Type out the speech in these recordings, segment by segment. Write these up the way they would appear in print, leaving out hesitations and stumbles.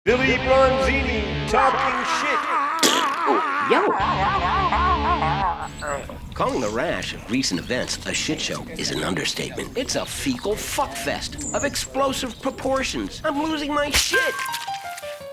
Billy Bronzini talking shit. Yo! Calling the rash of recent events a shit show is an understatement. It's a fecal fuckfest of explosive proportions. I'm losing my shit.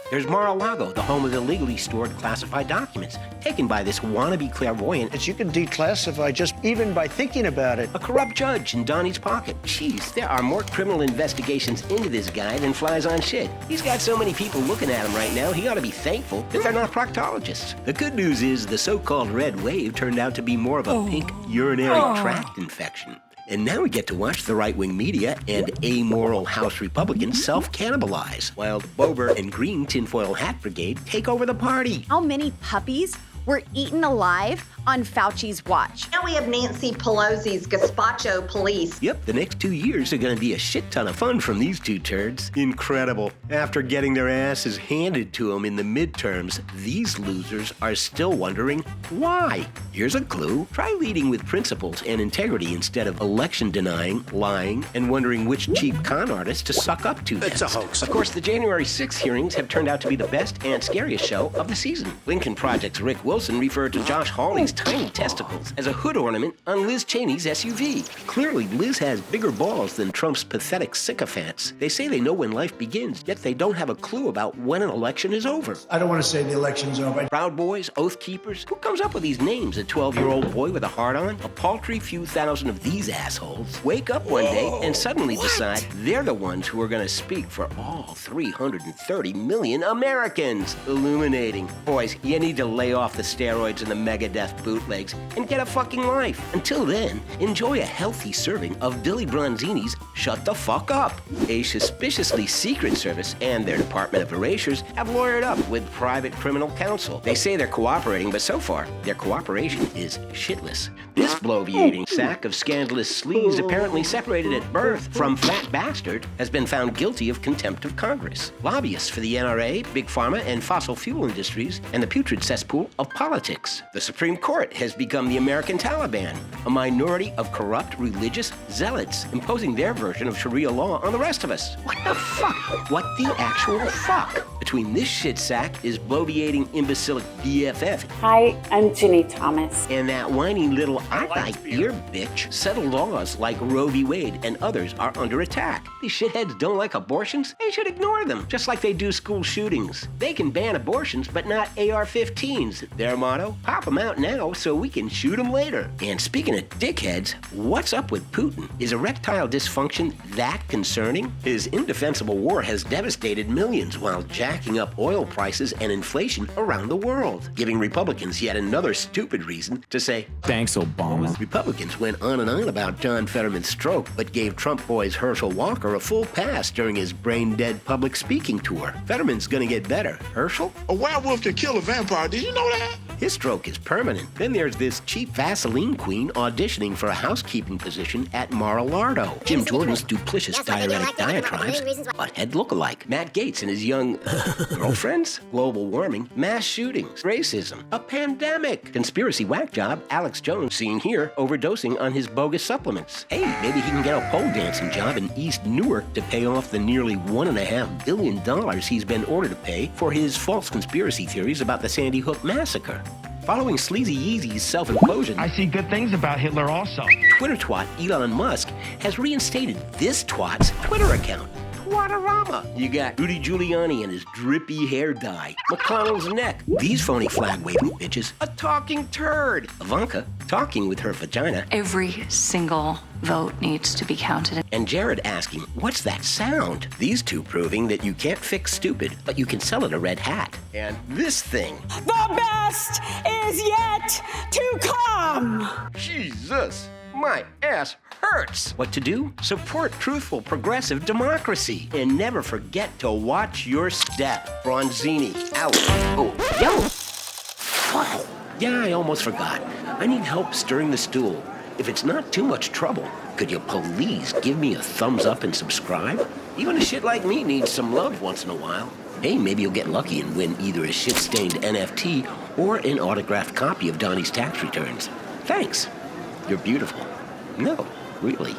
There's Mar-a-Lago, the home of illegally stored classified documents, taken by this wannabe clairvoyant. That you can declassify just even by thinking about it. A corrupt judge in Donnie's pocket. Jeez, there are more criminal investigations into this guy than flies on shit. He's got so many people looking at him right now, he ought to be thankful that they're not proctologists. The good news is the so-called red wave turned out to be more of a pink urinary tract infection. And now we get to watch the right-wing media and amoral House Republicans self-cannibalize, while the Bober and Green tinfoil hat brigade take over the party. How many puppies were eaten alive on Fauci's watch? Now we have Nancy Pelosi's gazpacho police. Yep, the next 2 years are gonna be a shit ton of fun from these two turds. Incredible. After getting their asses handed to them in the midterms, these losers are still wondering why. Here's a clue. Try leading with principles and integrity instead of election denying, lying, and wondering which cheap con artist to suck up to next. It's a hoax. Of course, the January 6th hearings have turned out to be the best and scariest show of the season. Lincoln Project's Rick Wilson referred to Josh Hawley's tiny testicles as a hood ornament on Liz Cheney's SUV. Clearly, Liz has bigger balls than Trump's pathetic sycophants. They say they know when life begins, yet they don't have a clue about when an election is over. I don't want to say the election's over. Proud Boys, Oath Keepers, who comes up with these names? A 12-year-old boy with a heart-on? A paltry few thousand of these assholes wake up one day and suddenly decide they're the ones who are gonna speak for all 330 million Americans. Illuminating. Boys, you need to lay off the steroids and the Megadeth bootlegs and get a fucking life. Until then, enjoy a healthy serving of Billy Bronzini's Shut the Fuck Up. A suspiciously Secret Service and their Department of Erasures have lawyered up with private criminal counsel. They say they're cooperating, but so far, their cooperation is shitless. This bloviating sack of scandalous sleaze, apparently separated at birth from fat bastard, has been found guilty of contempt of Congress. Lobbyists for the NRA, Big Pharma, and fossil fuel industries, and the putrid cesspool of politics. The Supreme Court has become the American Taliban, a minority of corrupt religious zealots imposing their version of Sharia law on the rest of us. What the fuck? What the actual fuck? Between this shit sack is bloviating imbecilic BFF. Hi, I'm Ginny Thomas. And that whiny little I like beer bitch. Settled laws like Roe v. Wade and others are under attack. These shitheads don't like abortions? They should ignore them, just like they do school shootings. They can ban abortions, but not AR-15s. Their motto, pop them out now so we can shoot them later. And speaking of dickheads, what's up with Putin? Is erectile dysfunction that concerning? His indefensible war has devastated millions while jacking up oil prices and inflation around the world, giving Republicans yet another stupid reason to say, "Thanks, Obama." Republicans went on and on about John Fetterman's stroke, but gave Trump boys Herschel Walker a full pass during his brain-dead public speaking tour. Fetterman's gonna get better. Herschel? A werewolf can kill a vampire. Did you know that? His stroke is permanent. Then there's this cheap Vaseline queen auditioning for a housekeeping position at Mar-a-Largo. Jim Jordan's duplicitous diuretic diatribes, butthead look-alike. Matt Gaetz and his young girlfriends, global warming, mass shootings, racism, a pandemic, conspiracy whack job, Alex Jones seen here overdosing on his bogus supplements. Hey, maybe he can get a pole dancing job in East Newark to pay off the nearly $1.5 billion he's been ordered to pay for his false conspiracy theories about the Sandy Hook massacre. Following Sleazy Yeezy's self-implosion, I see good things about Hitler also. Twitter twat Elon Musk has reinstated this twat's Twitter account. Twatterama. You got Rudy Giuliani and his drippy hair dye, McConnell's neck, these phony flag-waving bitches, a talking turd, Ivanka talking with her vagina, Every single vote needs to be counted. and Jared asking, what's that sound? These two proving that you can't fix stupid, but you can sell it a red hat. And this thing. The best is yet to come! Jesus, my ass hurts. What to do? Support truthful, progressive democracy. And never forget to watch your step. Bronzini, out. Oh, yo. Yeah, I almost forgot. I need help stirring the stool. If it's not too much trouble, could you please give me a thumbs up and subscribe? Even a shit like me needs some love once in a while. Hey, maybe you'll get lucky and win either a shit-stained NFT or an autographed copy of Donnie's tax returns. Thanks. You're beautiful. No, really.